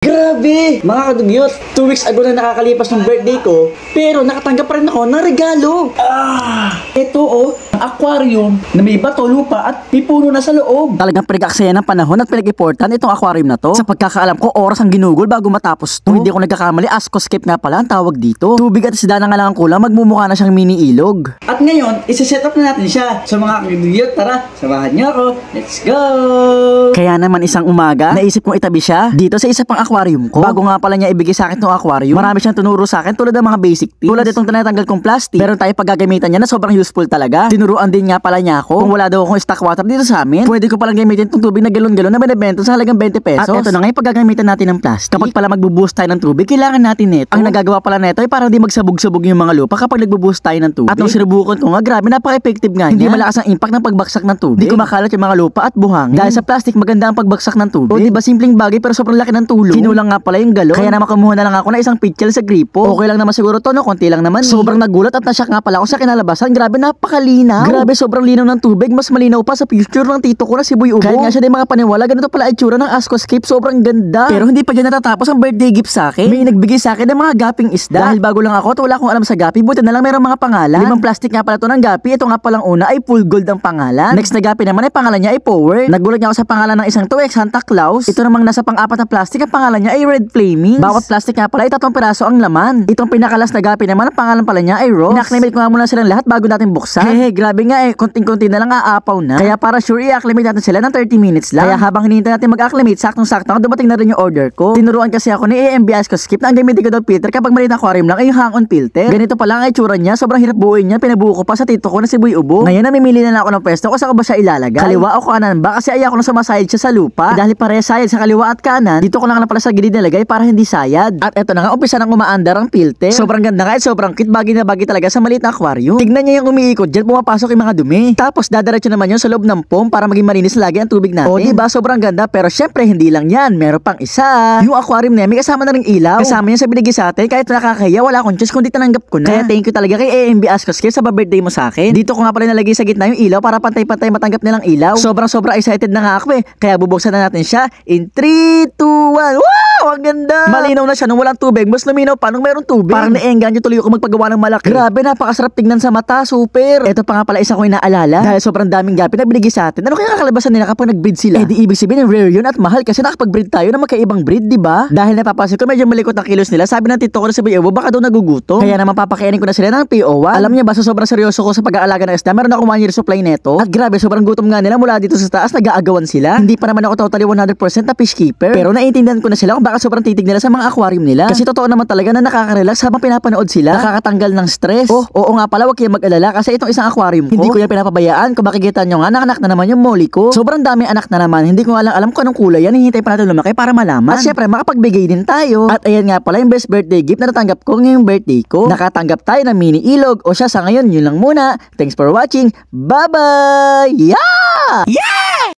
Grabe! Mga kadugyot, 2 weeks ago na nakakalipas ng birthday ko, pero nakatanggap pa rin ako ng regalo. Ito ang aquarium na may bato, lupa at may puno na sa loob. Talagang pinag-aksaya ng panahon at pinag-importan itong aquarium na to. Sa pagkakaalam ko, oras ang ginugol bago matapos to. Kung hindi ako nagkakamali, Ascoscape nga pala ang tawag dito. Tubig at isda na nga lang ang kulang, magmumukha na siyang mini ilog. At ngayon, isa-set up na natin siya. So mga kadugyot, tara, samahan niyo ako. Let's go! Kaya naman isang umaga, naisip kong itabi siya dito sa isa pang aquarium ko. Bago nga pala niya ibigay sa akin itong aquarium, marami siyang tunuro sa akin tulad ng mga basic things. Tulad itong tinatanggal kong plastic. Meron tayo paggagamitan niya na sobrang useful talaga. Tinuruan din nga pala niya ako kung wala daw akong stock water dito sa amin, pwede ko palang gamitin itong tubig na galon-galon na binibenta sa halagang 20 pesos. At ito na nga yung paggagamitan natin ng plastic. Kapag pala magbubuhos tayo ng tubig, kailangan natin nito. Ang nagagawa pala nito ay para hindi magsabog-sabog yung mga lupa kapag nagbubuhos tayo ng tubig. At nung sinubukan ko nga, grabe, napaka-effective nga. Hindi malakas ang impact ng pagbaksak ng tubig. Hindi kumakalat yung mga lupa at buhangin. Dahil sa plastic, maganda ang pagbaksak ng tubig. O diba, simpleng bagay pero sobrang laki ng tulong. Kinulang nga pala yung galon. Kaya naman kumuha na lang ako na isang pitchel sa gripo. Okay lang naman siguro to, no? Konti lang naman. Sobrang nagulat at nasyak nga pala ako sa kinalabasan. Grabe, napakalinaw. Grabe, sobrang linaw ng tubig. Mas malinaw pa sa picture ng tito ko na si Boy Ubo. Kaya nga siya din makapaniwala. Ganito pala itsura ng Ascoscape. Sobrang ganda. Pero hindi pa dyan natatapos ang birthday gift sa akin. May nagbigay sa akin ng mga gaping isda. Dahil bago lang ako at wala akong alam sa gapi, buti na lang merong mga pangalan. 5 plastic nga pala to ng gapi. Ito nga palang una ay full gold ang pangalan. Next na gapi naman ay pangalan niya ay Power. Nagulat niya ako sa pangalan ng isang to, Santa Claus. Ito namang nasa pang-apat na plastic, ang pangalan niya ay Red Flaming. Bawat plastic nga pala ay 3 piraso ang laman. Itong pinakalas na gapi naman, ang pangalan pala niya ay Rose. Ina-acclimate ko nga muna silang lahat bago natin buksan. Grabe nga konting-konti na lang aapaw na. Kaya para sure i-acclimate natin sila ng 30 minutes lang. Kaya habang hinihintay natin mag-acclimate, saktong-sakto dumating na rin yung order ko. Tinuruan kasi ako ni AMB Ascoscape na ang gamitin ko daw filter kapag maliit na aquarium lang ay yung hang-on filter. Ganito pala ang itsura niya, sobrang hirap buuin niya. Pinabuo ko pa sa tito ko na si Boy Ubo. Ngayon namimili na lang ako ng pwesto kung saan ko ba siya ilalagay. Kaliwa o kanan ba? Kasi ayaw ko na sumasayad siya sa lupa. Dahil pareha sayad sa kaliwa at kanan, dito ko lang pala sa gilid nilagay para hindi sayad. At eto na nga, umpisa nang umaandar ang filter. Sobrang ganda nga at sobrang cute, bagay na bagay talaga sa maliit na aquarium. Tignan niya yung umiikot diyan, pumapasok yung mga dumi. Tapos dadiretso naman yun sa loob ng foam para maging malinis lagi ang tubig natin. O diba, sobrang ganda, pero syempre hindi lang yan, meron pang isa. Yung aquarium na may kasama na ring ilaw. Kasama niya sa binigay sa atin, kahit nakakahiya, wala akong choice kundi tananggap ko na. Kaya thank you talaga kay AMB Ascoscape sa birthday mo sa akin. Dito ko nga pala nalagay sa gitna yung ilaw para pantay-pantay matanggap nilang ilaw. Sobrang excited na nga ako Kaya bubuksan na natin siya in 3, 2, 1. Wow! Ang ganda! Malinaw na siya nung walang tubig. Mas luminaw pa nung meron tubig. Parang naengganyo tuloy ako magpagawa ng malaki. Grabe, napakasarap tignan sa mata. Super! Ito pa nga pala isa ko inaalala. Dahil sobrang daming gapi na binigay sa atin. Ano kaya kakalabasan nila kapag nag-breed sila? Di ibig sabihin rare yun at mahal kasi nakapag-breed tayo ng magkaibang breed, diba? Dahil napapansin ko medyo malikot ang kilos nila. Sabi ng tito ko na si Boy Ubo, baka daw nagugutom. Kaya naman papakainin ko na sila ng PO1. Alam niya ba, sa sobrang seryoso ko sa pag-aalaga ng isda, meron ako 1 year supply neto. At grabe, sobrang gutom nga nila mula dito sa taas, nag-aagawan sila. Hindi pa naman ako totally 100% na fish keeper. Pero naiintindihan ko na sila kung bakit sobrang titig nila sa mga aquarium nila. Kasi totoo naman talaga na nakaka-relax habang pinapanood sila. Nakakatanggal ng stress. Oo nga pala, wag kayong mag-alala kasi itong isang aquarium ko, hindi ko yan pinapabayaan. Kung makikita nyo nga, nakanak na naman yung molly ko. Sobrang dami anak na naman. Hindi ko alam kung anong kulay yan. Hihintay pa natin lumaki para malaman. At syempre, makapagbigay din tayo. At ayan nga pala yung best birthday gift na natanggap ko ngayong birthday ko. Nakatanggap tayo ng mini ilog. O siya, sa ngayon, yun lang muna. Thanks for watching. Bye-bye! Yeah!